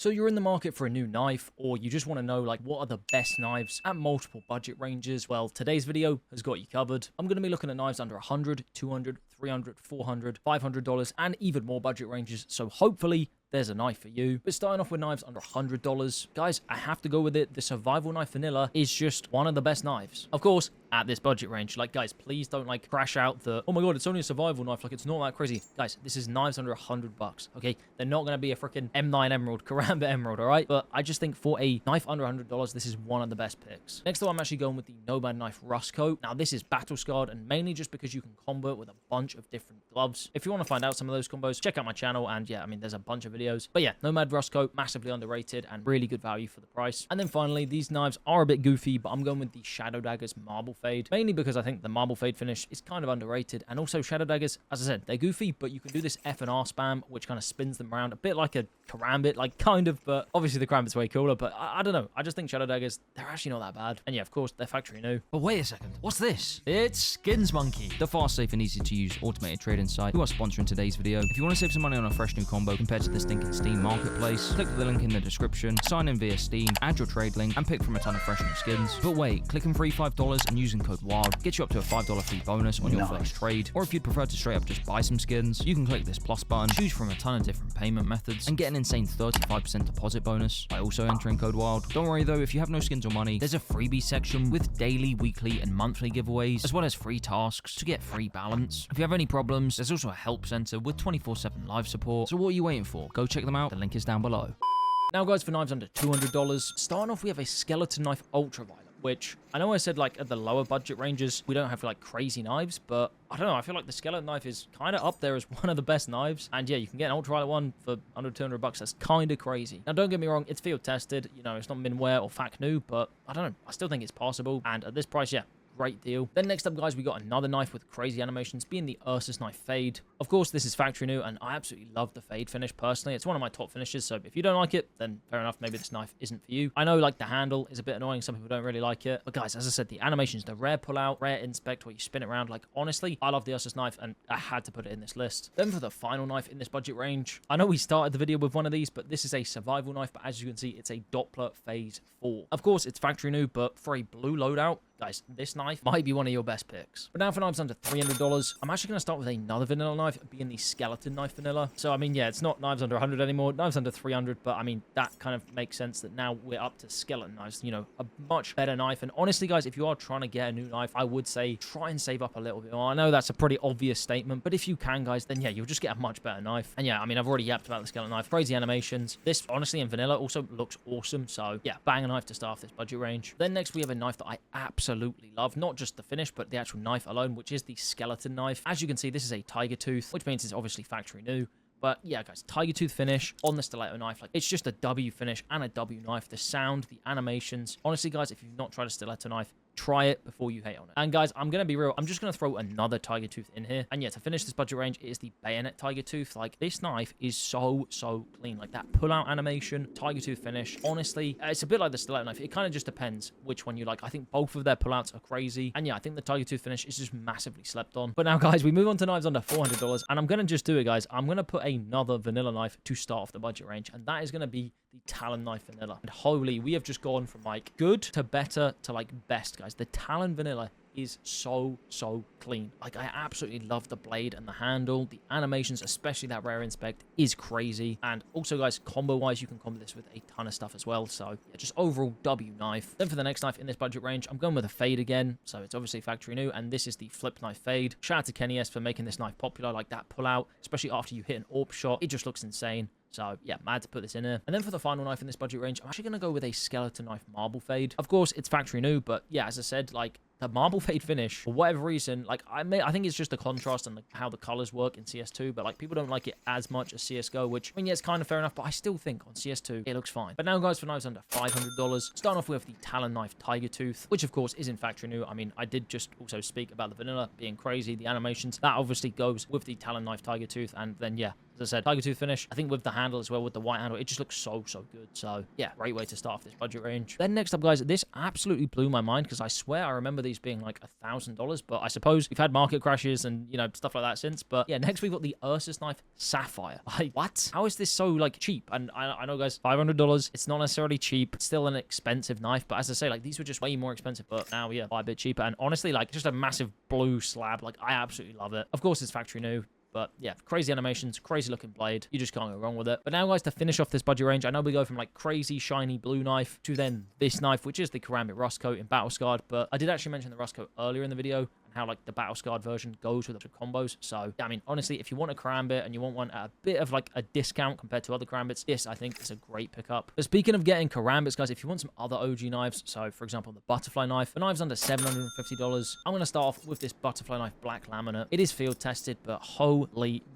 So you're in the market for a new knife, or you just want to know like what are the best knives at multiple budget ranges? Well, today's video has got you covered. I'm going to be looking at knives under $100, $200, $300, $400, $500, and even more budget ranges. So hopefully there's a knife for you. But starting off with knives under $100, guys, I have to go with it. The survival knife vanilla is just one of the best knives. Of course, at this budget range. Like, guys, please don't like crash out the, oh my god, it's only a survival knife. Like, it's not that crazy. Guys, this is knives under $100, okay? They're not going to be a freaking M9 Emerald, Karamba Emerald, all right? But I just think for a knife under $100, this is one of the best picks. Next up, I'm actually going with the Nomad knife Rust Coat. Now, this is battle scarred, and mainly just because you can combo it with a bunch of different gloves. If you want to find out some of those combos, check out my channel, and yeah, I mean, there's a bunch of videos. But yeah, Nomad Rust Coat, massively underrated and really good value for the price. And then finally, these knives are a bit goofy, but I'm going with the Shadow Daggers Marble Fade, mainly because I think the marble fade finish is kind of underrated. And also Shadow Daggers, as I said, they're goofy, but you can do this F and R spam, which kind of spins them around a bit like a karambit, like kind of, but obviously the karambit's way cooler. But I don't know. I just think Shadow Daggers, they're actually not that bad. And yeah, of course, they're factory new. But wait a second, what's this? It's Skins Monkey, the fast, safe, and easy to use automated trading site who are sponsoring today's video. If you want to save some money on a fresh new combo compared to the stinking Steam marketplace, click the link in the description, sign in via Steam, add your trade link, and pick from a ton of fresh new skins. But wait, clicking free $5 and using code WILD gets you up to a $5 free bonus on your first trade. Or if you'd prefer to straight up just buy some skins, you can click this plus button, choose from a ton of different payment methods, and get an insane 35% deposit bonus by also entering code WILD. Don't worry though, if you have no skins or money, there's a freebie section with daily, weekly, and monthly giveaways, as well as free tasks to get free balance. If you have any problems, there's also a help center with 24/7 live support. So what are you waiting for? Go check them out. The link is down below. Now guys, for knives under $200, starting off we have a skeleton knife Ultraviolet, which I know I said like at the lower budget ranges we don't have like crazy knives, but I don't know, I feel like the skeleton knife is kind of up there as one of the best knives. And yeah, you can get an ultraviolet one for under $200. That's kind of crazy. Now don't get me wrong, it's field tested, you know, it's not minware or fac new, but I don't know, I still think it's possible. And at this price, yeah, great deal. Then next up, guys, we got another knife with crazy animations, being the Ursus knife Fade. Of course, this is factory new, and I absolutely love the Fade finish personally. It's one of my top finishes, so if you don't like it, then fair enough, maybe this knife isn't for you. I know, like, the handle is a bit annoying. Some people don't really like it. But guys, as I said, the animations, the rare pull out, rare inspect, where you spin it around, like, honestly, I love the Ursus knife, and I had to put it in this list. Then for the final knife in this budget range, I know we started the video with one of these, but this is a survival knife, but as you can see, it's a Doppler Phase 4. Of course, it's factory new, but for a blue loadout, guys, this knife might be one of your best picks. But now for knives under $300, I'm actually going to start with another vanilla knife, being the skeleton knife vanilla. So, I mean, yeah, it's not knives under 100 anymore, knives under 300, but I mean, that kind of makes sense that now we're up to skeleton knives, you know, a much better knife. And honestly, guys, if you are trying to get a new knife, I would say try and save up a little bit more. I know that's a pretty obvious statement, but if you can, guys, then yeah, you'll just get a much better knife. And yeah, I mean, I've already yapped about the skeleton knife. Crazy animations. This, honestly, in vanilla also looks awesome. So yeah, bang a knife to start off this budget range. Then next, we have a knife that I absolutely love. Not just the finish, but the actual knife alone, which is the skeleton knife. As you can see, this is a tiger tooth, which means it's obviously factory new. But yeah, guys, tiger tooth finish on the stiletto knife. Like, it's just a W finish and a W knife. The sound, the animations. Honestly, guys, if you've not tried a stiletto knife, try it before you hate on it. And guys, I'm going to be real. I'm just going to throw another tiger tooth in here. And yeah, to finish this budget range, it is the bayonet tiger tooth. Like, this knife is so clean. Like, that pull-out animation, tiger tooth finish. Honestly, it's a bit like the stiletto knife. It kind of just depends which one you like. I think both of their pull-outs are crazy. And yeah, I think the tiger tooth finish is just massively slept on. But now, guys, we move on to knives under $400. And I'm going to just do it, guys. I'm going to put another vanilla knife to start off the budget range. And that is going to be the Talon knife vanilla. And holy, we have just gone from like good to better to like best, guys. The Talon vanilla is so clean. Like, I absolutely love the blade and the handle. The animations, especially that rare inspect, is crazy. And also, guys, combo wise, you can combo this with a ton of stuff as well. So yeah, just overall W knife. Then for the next knife in this budget range, I'm going with a Fade again. So it's obviously factory new, and this is the flip knife Fade. Shout out to Kenny S for making this knife popular. Like, that pull out, especially after you hit an AWP shot, it just looks insane. So yeah, mad to put this in here. And then for the final knife in this budget range, I'm actually going to go with a skeleton knife marble fade. Of course, it's factory new, but yeah, as I said, like, the marble fade finish, for whatever reason, like, I think it's just the contrast and how the colors work in CS2, but like, people don't like it as much as CSGO, which, I mean, yeah, it's kind of fair enough, but I still think on CS2 it looks fine. But now, guys, for knives under $500, starting off with the Talon knife tiger tooth, which of course is in factory new. I mean, I did just also speak about the vanilla being crazy, the animations, that obviously goes with the Talon knife tiger tooth. And then yeah, as I said, tiger tooth finish. I think with the handle as well, with the white handle, it just looks so good. So yeah, great way to start off this budget range. Then next up, guys, this absolutely blew my mind because I swear I remember these being like $1,000, but I suppose we've had market crashes and, you know, stuff like that since. But yeah, next we've got the Ursus knife Sapphire. Like, what? How is this so like cheap? And I know, guys, $500. It's not necessarily cheap. It's still an expensive knife, but as I say, like, these were just way more expensive, but now, yeah, buy a bit cheaper. And honestly, like, just a massive blue slab. Like, I absolutely love it. Of course, it's factory new. But yeah, crazy animations, crazy looking blade. You just can't go wrong with it. But now, guys, to finish off this budget range, I know we go from like crazy shiny blue knife to then this knife, which is the Karambit Rust Coat in Battle Scarred. But I did actually mention the Rust Coat earlier in the video, and how like the Battle Scarred version goes with the combos. So yeah, I mean, honestly, if you want a Karambit and you want one at a bit of like a discount compared to other Karambits, this I think is a great pickup. But speaking of getting Karambits, guys, if you want some other OG knives, so for example the butterfly knife, the knive's under $750. I'm gonna start off with this butterfly knife black laminate. It is field tested, but holy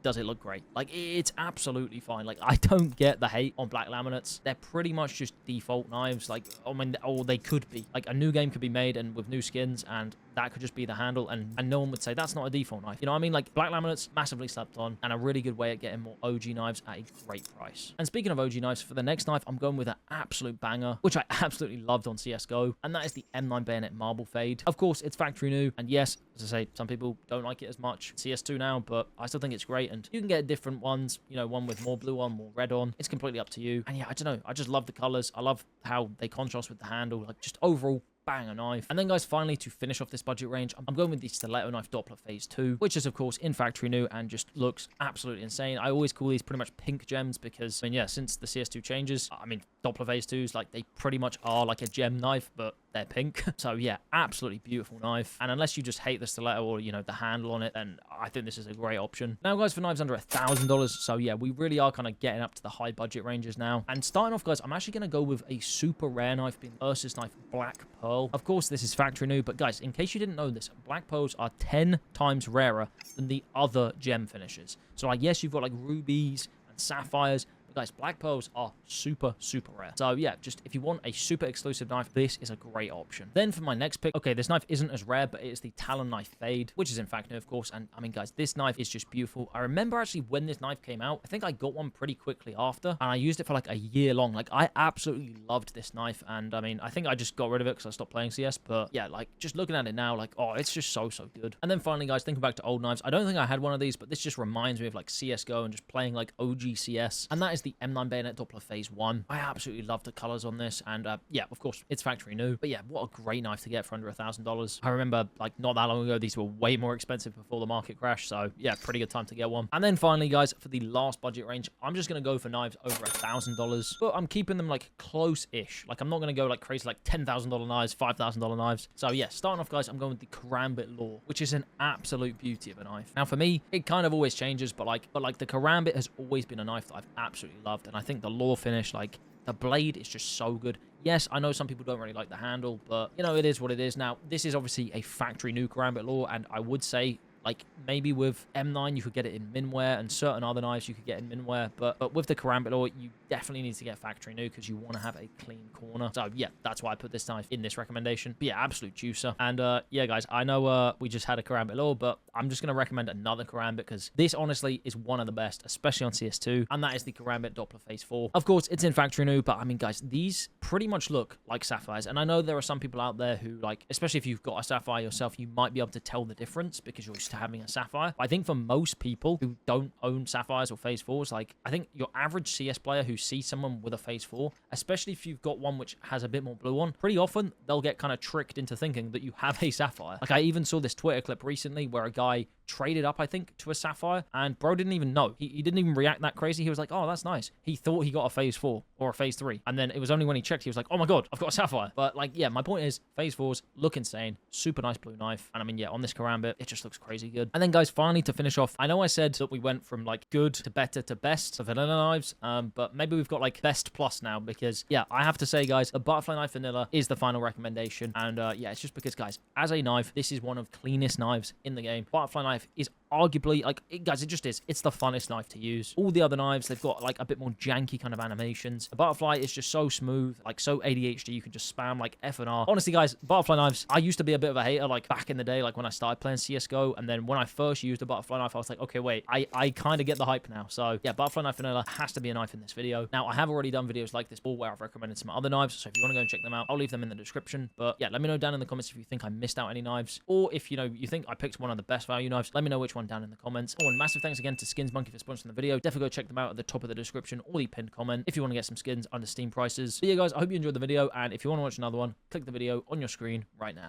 does it look great. Like, it's absolutely fine. Like, I don't get the hate on black laminates. They're pretty much just default knives. Like, I mean, or they could be. Like, a new game could be made and with new skins, and that could just be the handle, and no one would say that's not a default knife. You know what I mean? Like, black laminates, massively slept on, and a really good way at getting more OG knives at a great price. And speaking of OG knives, for the next knife, I'm going with an absolute banger, which I absolutely loved on CSGO, and that is the M9 Bayonet Marble Fade. Of course, it's factory new, and yes, as I say, some people don't like it as much. CS2 now, but I still think it's great, and you can get different ones, you know, one with more blue on, more red on. It's completely up to you. And yeah, I don't know, I just love the colors. I love how they contrast with the handle, like, just overall banger knife. And then, guys, finally, to finish off this budget range, I'm going with the Stiletto Knife Doppler Phase 2, which is, of course, in factory new and just looks absolutely insane. I always call these pretty much pink gems because, I mean, yeah, since the CS2 changes, I mean, Doppler Phase 2s, like, they pretty much are like a gem knife, but they're pink. So, yeah, absolutely beautiful knife. And unless you just hate the stiletto or, you know, the handle on it, then I think this is a great option. Now, guys, for knives under $1,000, so, yeah, we really are kind of getting up to the high budget ranges now. And starting off, guys, I'm actually going to go with a super rare knife, being Ursus knife Black Pearl. Of course, this is factory new, but, guys, in case you didn't know this, Black Pearls are 10 times rarer than the other gem finishes. So, like, yes, you've got, like, rubies and sapphires, but guys, black pearls are super rare. So yeah, just if you want a super exclusive knife, this is a great option. Then for my next pick, okay, this knife isn't as rare, but it is the Talon Knife Fade, which is in fact new, of course. And I mean, guys, this knife is just beautiful. I remember actually when this knife came out, I think I got one pretty quickly after, and I used it for like a year long. Like, I absolutely loved this knife, and I mean, I think I just got rid of it because I stopped playing CS. But yeah, like, just looking at it now, like, oh, it's just so good. And then finally, guys, thinking back to old knives, I don't think I had one of these, but this just reminds me of like CSGO and just playing like OG CS, and that is the M9 Bayonet Doppler Phase 1. I absolutely love the colors on this, and yeah, of course, it's factory new. But yeah, what a great knife to get for under $1,000. I remember, like, not that long ago, these were way more expensive before the market crash, so yeah, pretty good time to get one. And then finally, guys, for the last budget range, I'm just gonna go for knives over $1,000, but I'm keeping them like close-ish. Like, I'm not gonna go like crazy like $10,000 knives, $5,000 knives. So yeah, starting off, guys, I'm going with the Karambit Law, which is an absolute beauty of a knife. Now, for me, it kind of always changes, but like the Karambit has always been a knife that I've absolutely loved, and I think the Law finish, like, the blade is just so good. Yes, I know some people don't really like the handle, but, you know, it is what it is. Now, this is obviously a factory new Karambit Law, and I would say, like, maybe with M9 you could get it in minware, and certain other knives you could get in minware, but with the Karambit Law, you definitely need to get factory new because you want to have a clean corner. So yeah, that's why I put this knife in this recommendation. But yeah, absolute juicer. And yeah, guys, I know we just had a Karambit Law, but I'm just going to recommend another Karambit because this honestly is one of the best, especially on CS2, and that is the Karambit Doppler Phase 4. Of course, it's in factory new, but I mean, guys, these pretty much look like sapphires, and I know there are some people out there who, like, especially if you've got a sapphire yourself, you might be able to tell the difference because you're used to having a sapphire. But I think for most people who don't own sapphires or Phase 4s, like, I think your average CS player who sees someone with a Phase 4, especially if you've got one which has a bit more blue on, pretty often they'll get kind of tricked into thinking that you have a sapphire. Like, I even saw this Twitter clip recently where a guy traded up, I think, to a sapphire, and bro didn't even know. He didn't even react that crazy. He was like, oh, that's nice. He thought he got a Phase 4 or a Phase 3, and then it was only when he checked he was like, oh my god, I've got a sapphire. But like, yeah, my point is, Phase 4s look insane. Super nice blue knife, and I mean, yeah, on this Karambit, it just looks crazy good. And then, guys, finally, to finish off, I know I said that we went from like good to better to best for vanilla knives, but maybe we've got like best plus now, because yeah, I have to say, guys, the butterfly knife vanilla is the final recommendation. And yeah, it's just because, guys, as a knife, this is one of cleanest knives in the game. Butterfly knife is arguably, like, guys, it just is. It's the funnest knife to use. All the other knives, they've got, like, a bit more janky kind of animations. The butterfly is just so smooth, like, so ADHD. You can just spam, like, F and R. Honestly, guys, butterfly knives, I used to be a bit of a hater, like, back in the day, like, when I started playing CSGO, and then when I first used a butterfly knife, I was like, okay, wait, I kind of get the hype now. So, yeah, butterfly knife vanilla has to be a knife in this video. Now, I have already done videos like this before where I've recommended some other knives, so if you want to go and check them out, I'll leave them in the description. But, yeah, let me know down in the comments if you think I missed out any knives, or if, you know, you think I picked one of the best value knives, let me know which one down in the comments. Oh, and massive thanks again to Skins Monkey for sponsoring the video. Definitely go check them out at the top of the description or the pinned comment if you want to get some skins under Steam prices. But yeah, guys, I hope you enjoyed the video, and if you want to watch another one, click the video on your screen right now.